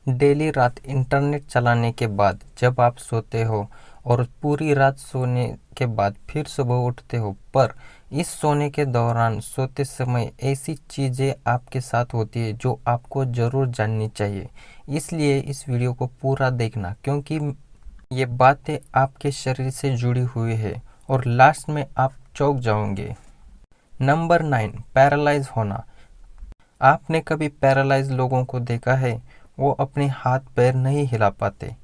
Daily रात internet चलाने के बाद जब आप सोते हो और पूरी रात सोने के बाद फिर सुबह उठते हो, पर इस सोने के दौरान सोते समय ऐसी चीज़ें आपके साथ होती है जो आपको ज़रूर जाननी चाहिए। इसलिए इस वीडियो को पूरा देखना, क्योंकि ये बातें आपके शरीर से जुड़ी हुई है और लास्ट में आप चौंक जाओगे। नंबर 9, पैरालाइज होना। आपने कभी पैरालाइज लोगों को देखा है? वो अपने हाथ पैर नहीं हिला पाते।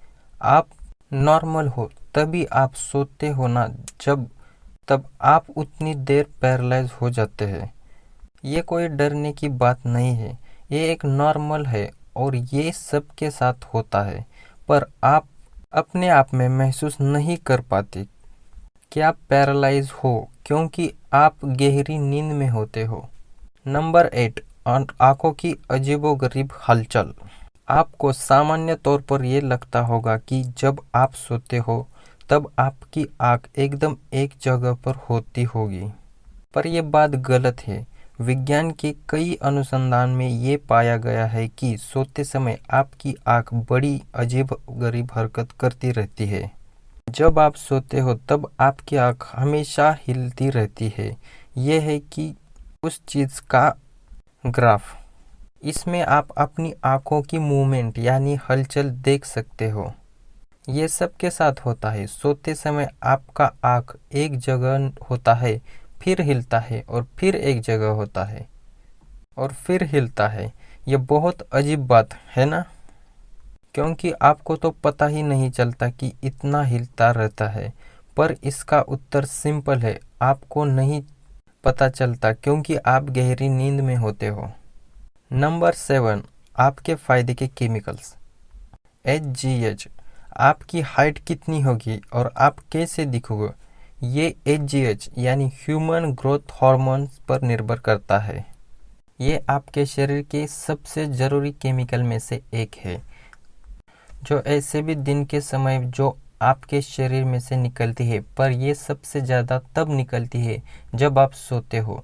आप नॉर्मल हो तभी आप सोते हो ना, जब तब आप उतनी देर पैरालाइज हो जाते हैं। ये कोई डरने की बात नहीं है, ये एक नॉर्मल है और ये सबके साथ होता है, पर आप अपने आप में महसूस नहीं कर पाते कि आप पैरालाइज हो, क्योंकि आप गहरी नींद में होते हो। नंबर 8, आंखों की अजीबोगरीब हलचल। आपको सामान्य तौर पर यह लगता होगा कि जब आप सोते हो तब आपकी आंख एकदम एक जगह पर होती होगी, पर यह बात गलत है। विज्ञान के कई अनुसंधान में ये पाया गया है कि सोते समय आपकी आंख बड़ी अजीबोगरीब हरकत करती रहती है। जब आप सोते हो तब आपकी आंख हमेशा हिलती रहती है। यह है कि उस चीज़ का ग्राफ। इसमें आप अपनी आंखों की मूवमेंट यानी हलचल देख सकते हो। ये सबके साथ होता है। सोते समय आपका आंख एक जगह होता है, फिर हिलता है और फिर एक जगह होता है और फिर हिलता है। ये बहुत अजीब बात है ना, क्योंकि आपको तो पता ही नहीं चलता कि इतना हिलता रहता है। पर इसका उत्तर सिंपल है, आपको नहीं पता चलता क्योंकि आप गहरी नींद में होते हो। नंबर 7, आपके फ़ायदे के केमिकल्स। HGH। आपकी हाइट कितनी होगी और आप कैसे दिखोगे, ये HGH यानी ह्यूमन ग्रोथ हार्मोन्स पर निर्भर करता है। ये आपके शरीर के सबसे ज़रूरी केमिकल में से एक है, जो ऐसे भी दिन के समय जो आपके शरीर में से निकलती है, पर यह सबसे ज़्यादा तब निकलती है जब आप सोते हो।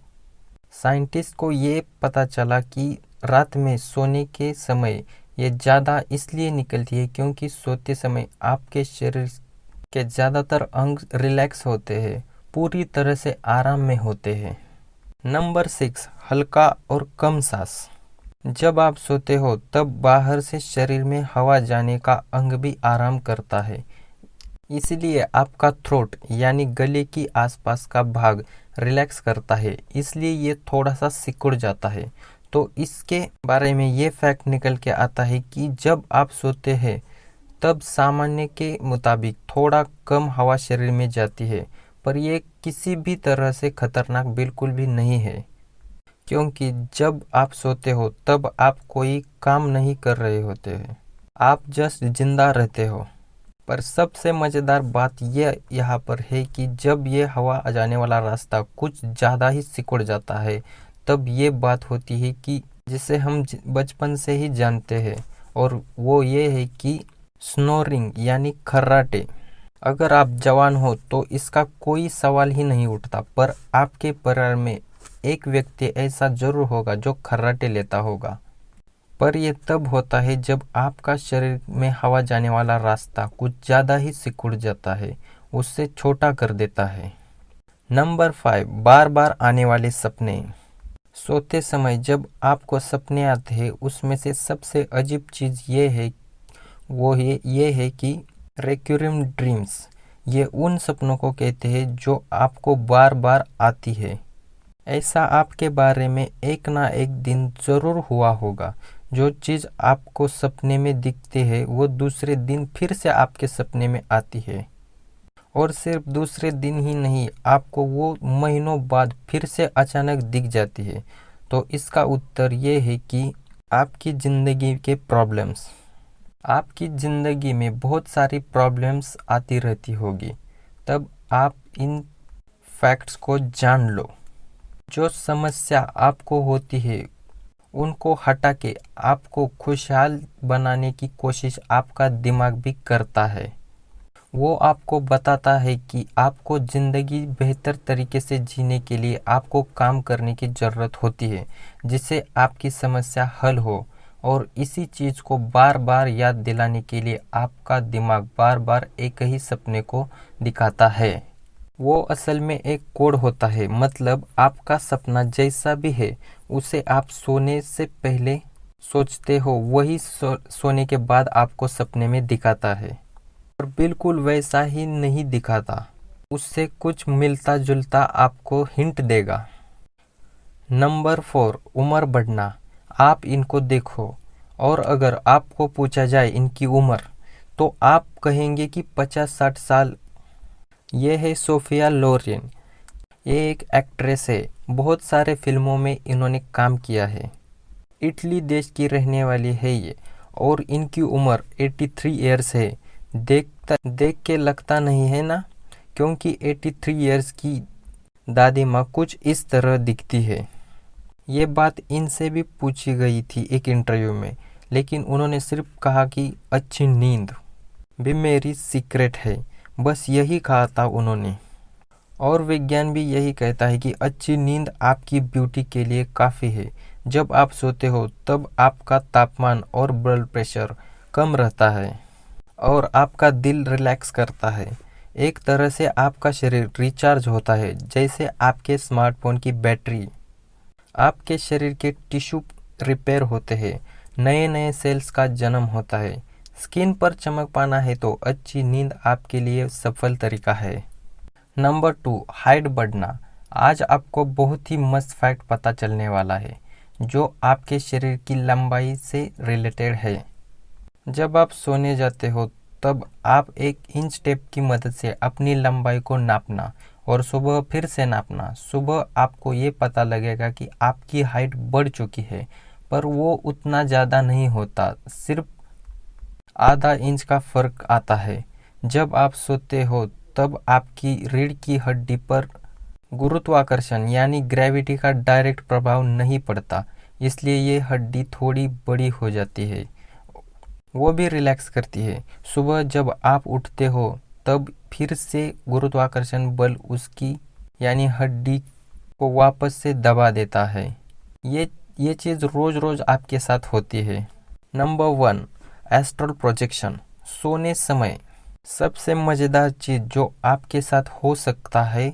साइंटिस्ट को ये पता चला कि रात में सोने के समय ये ज़्यादा इसलिए निकलती है क्योंकि सोते समय आपके शरीर के ज़्यादातर अंग रिलैक्स होते हैं, पूरी तरह से आराम में होते हैं। नंबर 6, हल्का और कम सांस। जब आप सोते हो तब बाहर से शरीर में हवा जाने का अंग भी आराम करता है, इसलिए आपका थ्रोट यानी गले की आसपास का भाग रिलैक्स करता है, इसलिए ये थोड़ा सा सिकुड़ जाता है। तो इसके बारे में ये फैक्ट निकल के आता है कि जब आप सोते हैं तब सामान्य के मुताबिक थोड़ा कम हवा शरीर में जाती है, पर यह किसी भी तरह से खतरनाक बिल्कुल भी नहीं है, क्योंकि जब आप सोते हो तब आप कोई काम नहीं कर रहे होते हैं, आप जस्ट जिंदा रहते हो। पर सबसे मज़ेदार बात यह यहाँ पर है कि जब ये हवा जाने वाला रास्ता कुछ ज़्यादा ही सिकुड़ जाता है, तब ये बात होती है कि जिसे हम बचपन से ही जानते हैं, और वो ये है कि स्नोरिंग यानी खर्राटे। अगर आप जवान हो तो इसका कोई सवाल ही नहीं उठता, पर आपके परिवार में एक व्यक्ति ऐसा जरूर होगा जो खर्राटे लेता होगा। पर यह तब होता है जब आपका शरीर में हवा जाने वाला रास्ता कुछ ज़्यादा ही सिकुड़ जाता है, उससे छोटा कर देता है। नंबर 5, बार बार आने वाले सपने। सोते समय जब आपको सपने आते हैं, उसमें से सबसे अजीब चीज़ ये है कि रिकरिंग ड्रीम्स। ये उन सपनों को कहते हैं जो आपको बार बार आती है। ऐसा आपके बारे में एक ना एक दिन ज़रूर हुआ होगा। जो चीज़ आपको सपने में दिखती है वो दूसरे दिन फिर से आपके सपने में आती है, और सिर्फ दूसरे दिन ही नहीं, आपको वो महीनों बाद फिर से अचानक दिख जाती है। तो इसका उत्तर ये है कि आपकी ज़िंदगी के प्रॉब्लम्स। आपकी ज़िंदगी में बहुत सारी प्रॉब्लम्स आती रहती होगी, तब आप इन फैक्ट्स को जान लो। जो समस्या आपको होती है उनको हटा के आपको खुशहाल बनाने की कोशिश आपका दिमाग भी करता है। वो आपको बताता है कि आपको ज़िंदगी बेहतर तरीके से जीने के लिए आपको काम करने की ज़रूरत होती है, जिससे आपकी समस्या हल हो और इसी चीज़ को बार बार याद दिलाने के लिए आपका दिमाग बार बार एक ही सपने को दिखाता है। वो असल में एक कोड होता है, मतलब आपका सपना जैसा भी है उसे आप सोने से पहले सोचते हो, वही सोने के बाद आपको सपने में दिखाता है। और बिल्कुल वैसा ही नहीं दिखाता, उससे कुछ मिलता जुलता आपको हिंट देगा। नंबर 4, उम्र बढ़ना। आप इनको देखो और अगर आपको पूछा जाए इनकी उम्र तो आप कहेंगे कि 50-60 साल। ये है सोफिया लोरेन। ये एक एक्ट्रेस है, बहुत सारे फिल्मों में इन्होंने काम किया है। इटली देश की रहने वाली है ये, और इनकी उम्र 83 इयर्स है। देख के लगता नहीं है ना, क्योंकि 83 इयर्स की दादी माँ कुछ इस तरह दिखती है। ये बात इनसे भी पूछी गई थी एक इंटरव्यू में, लेकिन उन्होंने सिर्फ कहा कि अच्छी नींद भी मेरी सीक्रेट है, बस यही कहा था उन्होंने। और विज्ञान भी यही कहता है कि अच्छी नींद आपकी ब्यूटी के लिए काफ़ी है। जब आप सोते हो तब आपका तापमान और ब्लड प्रेशर कम रहता है और आपका दिल रिलैक्स करता है। एक तरह से आपका शरीर रिचार्ज होता है, जैसे आपके स्मार्टफोन की बैटरी। आपके शरीर के टिश्यू रिपेयर होते हैं, नए नए सेल्स का जन्म होता है। स्किन पर चमक पाना है तो अच्छी नींद आपके लिए सफल तरीका है। नंबर 2, हाइट बढ़ना। आज आपको बहुत ही मस्त फैक्ट पता चलने वाला है जो आपके शरीर की लंबाई से रिलेटेड है। जब आप सोने जाते हो तब आप एक इंच टेप की मदद से अपनी लंबाई को नापना और सुबह फिर से नापना। सुबह आपको ये पता लगेगा कि आपकी हाइट बढ़ चुकी है, पर वो उतना ज़्यादा नहीं होता, सिर्फ आधा इंच का फर्क आता है। जब आप सोते हो तब आपकी रीढ़ की हड्डी पर गुरुत्वाकर्षण यानी ग्रेविटी का डायरेक्ट प्रभाव नहीं पड़ता, इसलिए ये हड्डी थोड़ी बड़ी हो जाती है, वो भी रिलैक्स करती है। सुबह जब आप उठते हो तब फिर से गुरुत्वाकर्षण बल उसकी यानी हड्डी को वापस से दबा देता है। ये चीज़ रोज़ रोज़ आपके साथ होती है। Number 1, astral projection. सोने समय सबसे मज़ेदार चीज़ जो आपके साथ हो सकता है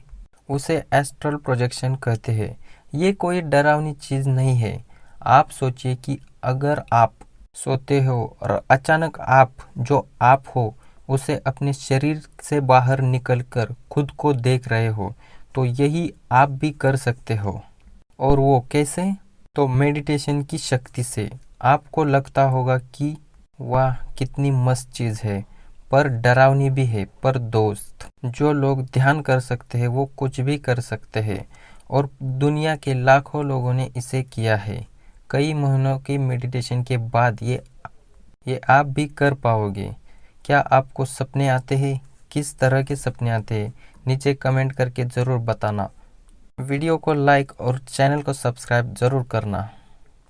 उसे एस्ट्रल प्रोजेक्शन कहते हैं। ये कोई डरावनी चीज़ नहीं है। आप सोचिए कि अगर आप सोते हो और अचानक आप जो आप हो उसे अपने शरीर से बाहर निकलकर खुद को देख रहे हो, तो यही आप भी कर सकते हो। और वो कैसे? तो मेडिटेशन की शक्ति से। आपको लगता होगा कि वाह कितनी मस्त चीज़ है, पर डरावनी भी है। पर दोस्त, जो लोग ध्यान कर सकते हैं वो कुछ भी कर सकते हैं, और दुनिया के लाखों लोगों ने इसे किया है। कई महीनों की मेडिटेशन के बाद ये आप भी कर पाओगे। क्या आपको सपने आते हैं? किस तरह के सपने आते हैं? नीचे कमेंट करके ज़रूर बताना। वीडियो को लाइक और चैनल को सब्सक्राइब ज़रूर करना।